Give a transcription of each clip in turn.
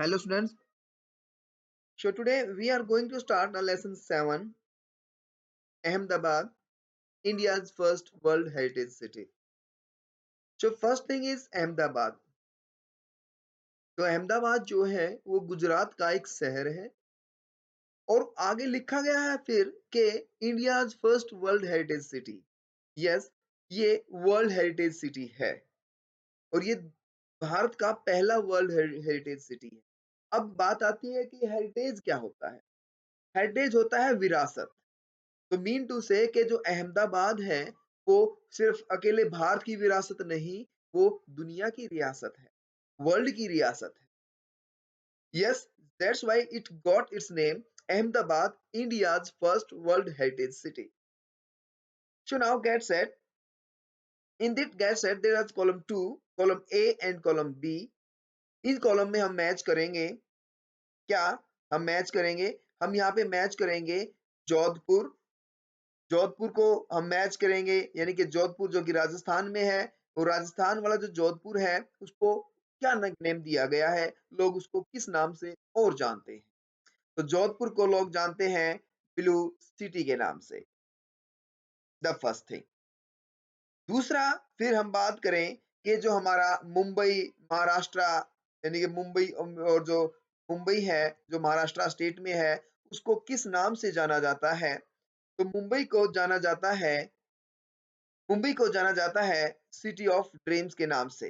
Hello students. So today we are going to start the lesson 7, Ahmedabad, India's first World Heritage City. So first thing is Ahmedabad. तो अहमदाबाद जो है वो गुजरात का एक शहर है और आगे लिखा गया है फिर के India's first world heritage city. Yes, ये वर्ल्ड हेरिटेज सिटी है और ये भारत का पहला वर्ल्ड हेरिटेज सिटी है। अब बात आती है कि हेरिटेज क्या होता है। हेरिटेज होता है विरासत। तो मीन टू से कि जो अहमदाबाद है वो सिर्फ अकेले भारत की विरासत नहीं, वो दुनिया की रियासत है, वर्ल्ड की रियासत है। Yes, that's why it got its name Ahmedabad, India's first world heritage city. So now get set, in that get set there are column 2, column A and column B. In column में हम match करेंगे क्या, हम match करेंगे, हम यहाँ पे match करेंगे जोधपुर। जोधपुर को हम मैच करेंगे, यानी कि जोधपुर जो कि राजस्थान में है, वो राजस्थान वाला जो जोधपुर है उसको क्या नेम दिया गया है, लोग उसको किस नाम से और जानते हैं। तो जोधपुर को लोग जानते हैं ब्लू सिटी के नाम से, द फर्स्ट थिंग। दूसरा, फिर हम बात करें कि जो हमारा मुंबई महाराष्ट्र, यानी कि मुंबई और जो मुंबई है जो महाराष्ट्र स्टेट में है, उसको किस नाम से जाना जाता है। तो मुंबई को जाना जाता है सिटी ऑफ ड्रीम्स के नाम से।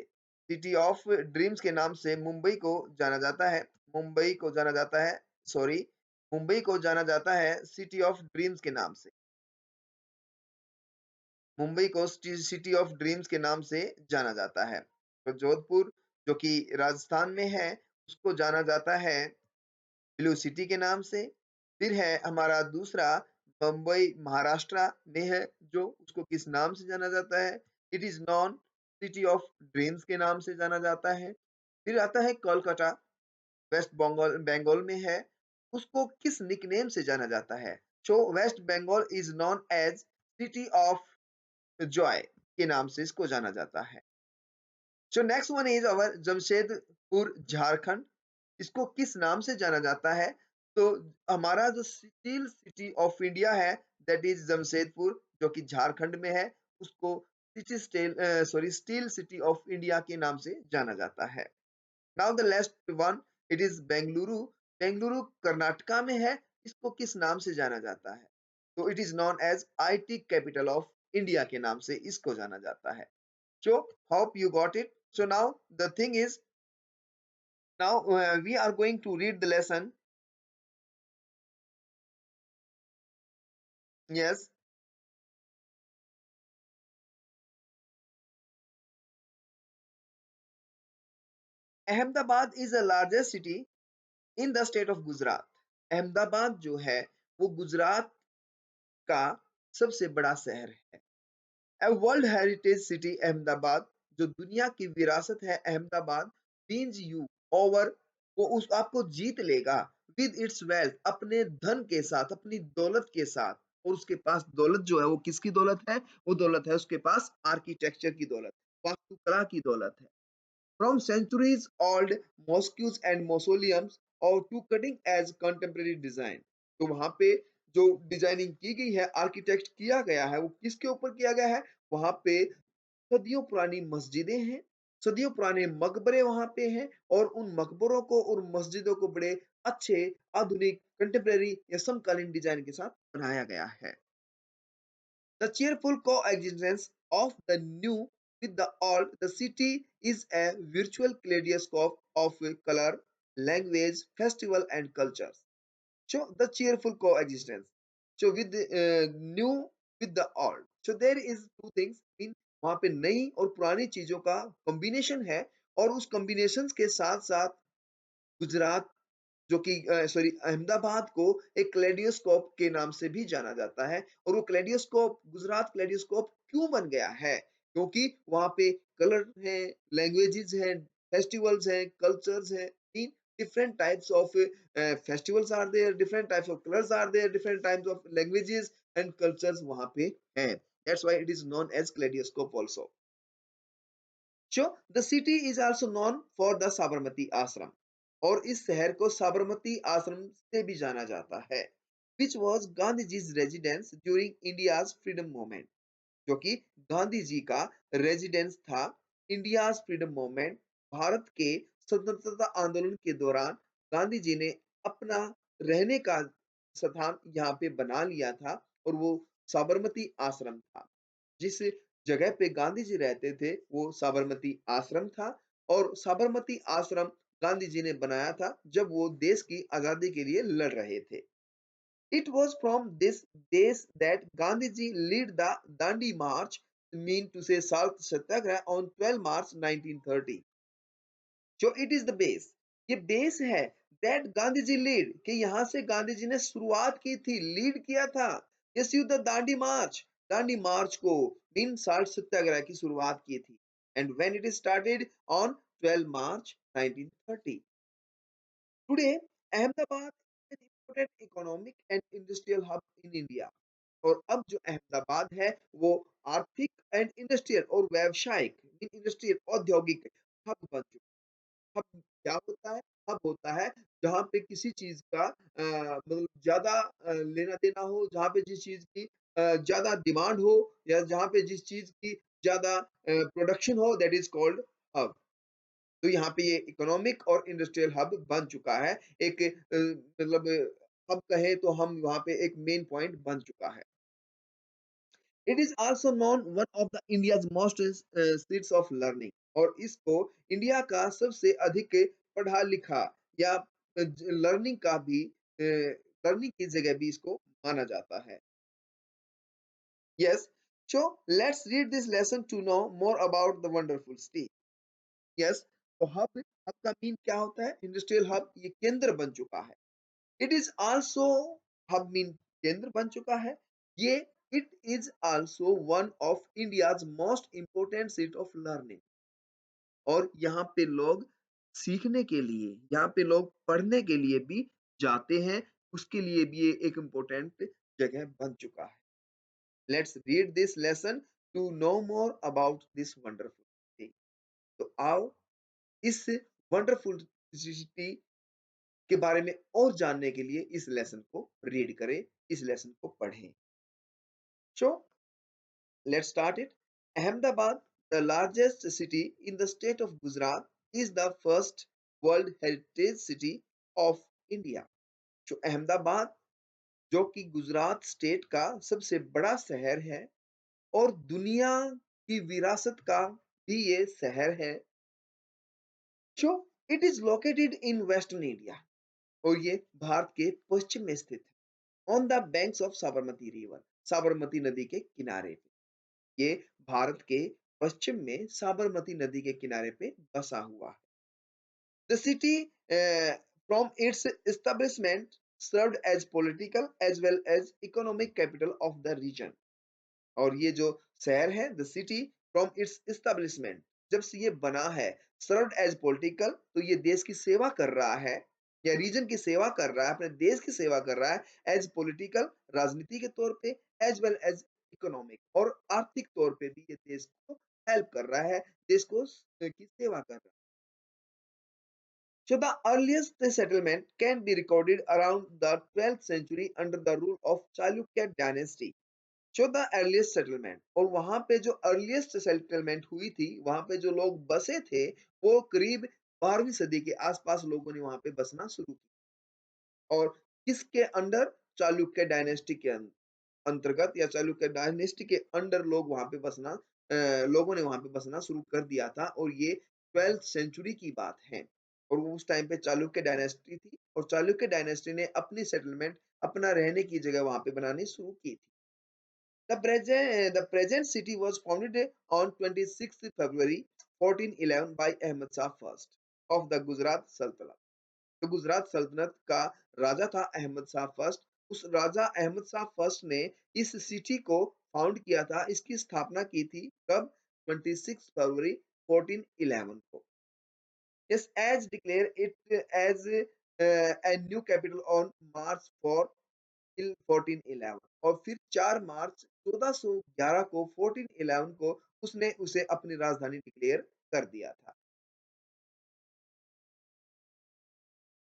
सिटी ऑफ ड्रीम्स के नाम से मुंबई को जाना जाता है। मुंबई को जाना जाता है, सॉरी, मुंबई को जाना जाता है सिटी ऑफ ड्रीम्स के नाम से। मुंबई को सिटी ऑफ ड्रीम्स के नाम से जाना जाता है। तो जोधपुर जो कि राजस्थान में है उसको जाना जाता है ब्लू सिटी के नाम से। फिर है हमारा दूसरा, मुंबई महाराष्ट्र में है, जो उसको किस नाम से जाना जाता है, it is non city of dreams के नाम से जाना जाता है। फिर आता है कोलकाता, वेस्ट बंगाल बंगाल में है, उसको किस निकनेम से जाना जाता है। So West Bengal is known as city of joy के नाम से इसको जाना जाता है। So next one is our Jamshedpur Jharkhand, इसको किस नाम से जाना जाता है। तो हमारा जो स्टील सिटी ऑफ इंडिया है दैट इज जमशेदपुर जो कि झारखंड में है, उसको स्टील सिटी ऑफ इंडिया के नाम से जाना जाता है। Now the last one, it is Bengaluru. Bengaluru Karnataka में है, इसको किस नाम से जाना जाता है। तो it is known as IT capital of India के नाम से इसको जाना जाता है। So hope you got it. So now the thing is, now we are going to read the lesson. Yes, Ahmedabad is the largest city in the state of Gujarat. Ahmedabad जो है वो गुजरात का सबसे बड़ा शहर है। A world heritage city Ahmedabad, जो दुनिया की विरासत है अहमदाबाद, मीन्स यू ओवर, वो उस आपको जीत लेगा विद इट्स वेल्थ, अपने धन के साथ, अपनी दौलत के साथ। और उसके पास दौलत जो है वो किसकी दौलत है, वो दौलत है उसके पास आर्किटेक्चर की दौलत, वास्तुकला की दौलत है। From centuries old mosques and mausoleums और to cutting edge contemporary design. तो वहां पे जो डिजाइनिंग की गई है, आर्किटेक्ट किया गया है, वो किसके ऊपर किया गया है, वहां पे सदियों पुरानी मस्जिदें हैं, सदियों पुराने मकबरे वहां पे हैं, और उन मकबरों को और मस्जिदों को बड़े अच्छे आधुनिक कंटेम्प्रेरी या समकालीन डिजाइन के साथ बनाया गया है। The cheerful coexistence of the new with the old, the city is a virtual kaleidoscope of color, language, festival and cultures. So the cheerful coexistence. So with the new with the old. So there is two things in, वहां पे नई और पुरानी चीजों का combination है, और उस कॉम्बिनेशन के साथ साथ गुजरात जो कि अहमदाबाद को एक क्लेडियोस्कोप के नाम से भी जाना जाता है। और वो क्लेडियोस्कोप, गुजरात क्लेडियोस्कोप क्यों बन गया है, क्योंकि वहां पे कलर है, लैंग्वेजेस है, फेस्टिवल्स है, कल्चर्स है। इन different types of festivals are there, different types of colors are there, different types of languages and cultures वहां पे हैं। That's why it is known as kaleidoscope also. So the city is also known for the Sabarmati Ashram. और इस शहर को साबरमती आश्रम से भी जाना जाता है, which was Gandhi ji's residence during India's freedom movement, जो कि गांधी जी का रेजिडेंस था इंडियाज फ्रीडम मूवमेंट, भारत के स्वतंत्रता आंदोलन के दौरान गांधी जी ने अपना रहने का स्थान यहाँ पे बना लिया था और वो साबरमती आश्रम था। जिस जगह पे गांधी जी रहते थे वो साबरमती आश्रम था और साबरमती आश्रम गांधी जी ने बनाया था जब वो देश की आजादी के लिए लड़ रहे थे। It was from this days that Gandhiji led the Dandi March, mean to say Salt Satyagraha on 12 March 1930. So it is the base. ये बेस है that गांधी जी लीड कि यहाँ से गांधी जी ने शुरुआत की थी, लीड किया था यस युद्ध दांडी मार्च को मीन साल्ट सत्याग्रह की शुरुआत की थी and when it started on 12 March 1930. Today, Ahmedabad is an important economic and industrial hub in India. और अब जो अहमदाबाद है वो आर्थिक एंड इंडस्ट्रियल और व्यावसायिक इंडस्ट्रियल औद्योगिक हब बन चुका है। हब क्या होता है? हब होता है जहाँ पे किसी चीज का मतलब ज्यादा लेना देना हो, जहाँ पे जिस चीज की ज्यादा डिमांड हो या जहाँ पे जिस चीज की ज्यादा प्रोडक्शन हो, दैट इज कॉल्ड हब। तो यहाँ पे ये इकोनॉमिक और इंडस्ट्रियल हब बन चुका है। एक मतलब हब कहें तो हम वहाँ पे एक मेन पॉइंट बन चुका है। It is also known one of the India's most seats of learning, और इसको इंडिया का सबसे अधिक पढ़ा लिखा या लर्निंग का भी लर्निंग की जगह भी इसको माना जाता है। Yes, so let's read this lesson to know more about the wonderful city. Yes, तो हब हब का मीन क्या होता है? इंडस्ट्रियल हब, ये केंद्र बन चुका है। It is also, hub mean केंद्र बन चुका है। ये it is also one of India's most important seat of learning, और यहाँ पे लोग सीखने के लिए, यहाँ पे लोग पढ़ने के लिए भी जाते हैं, उसके लिए भी ये एक इम्पोर्टेंट जगह बन चुका है। Let's read this lesson to know more about this wonderful thing. तो आओ इस वंडरफुल सिटी के बारे में और जानने के लिए इस लेसन को रीड करें, इस लेसन को पढ़ें। So let's start it. Ahmedabad, the largest city in the state of Gujarat, is the first world heritage city of India. जो अहमदाबाद, जो कि गुजरात स्टेट का सबसे बड़ा शहर है और दुनिया की विरासत का भी ये शहर है। So it is located in western India, और ये भारत के पश्चिम में स्थित है, on the banks of Sabarmati river, Sabarmati नदी के किनारे पे। ये भारत के पश्चिम में साबरमती नदी के किनारे पे बसा हुआ है। The city from its establishment served as political as well as economic capital of the region. और ये जो शहर है, the city from its establishment, जब से ये बना है, सर्व्ड एज पॉलिटिकल, तो ये देश की सेवा कर रहा है या रीजन की सेवा कर रहा है, अपने देश की सेवा कर रहा है एज पॉलिटिकल, राजनीति के तौर पे, एज वेल एज इकोनॉमिक, और आर्थिक तौर पे भी ये देश को हेल्प कर रहा है, देश को की सेवा कर रहा है। So the earliest settlement can be recorded around the 12th century under the rule of Chalukya dynasty. So the earliest settlement, और वहां पे जो अर्लीस्ट सेटलमेंट हुई थी, वहां पे जो लोग बसे थे, वो करीब 12वीं सदी के आसपास लोगों ने वहां पे बसना शुरू किया। और किसके अंडर? चालुक्य डायनेस्टी के अंतर्गत या चालुक्य डायनेस्टी के अंडर लोग वहां पे बसना लोगों ने वहां पे बसना शुरू कर दिया था, और ये 12th सेंचुरी की बात है। और वो उस टाइम पे चालुक्य डायनेस्टी थी, और चालुक्य डायनेस्टी ने अपनी सेटलमेंट, अपना रहने की जगह वहां पे बनानी शुरू की थी। The present city was founded on 26th February 1411 by Ahmad Shah I of the Gujarat Sultanate. तो गुजरात सल्तनत का राजा था अहमद शाह फर्स्ट। उस राजा अहमद शाह फर्स्ट ने इस सिटी को फाउंड किया था, इसकी स्थापना की थी कब? 26 फरवरी 1411 को। Yes, as declare it as a new capital on March 4 till 1411, और फिर 4 मार्च 1411 को 1411 को उसने उसे अपनी राजधानी डिक्लेयर कर दिया था।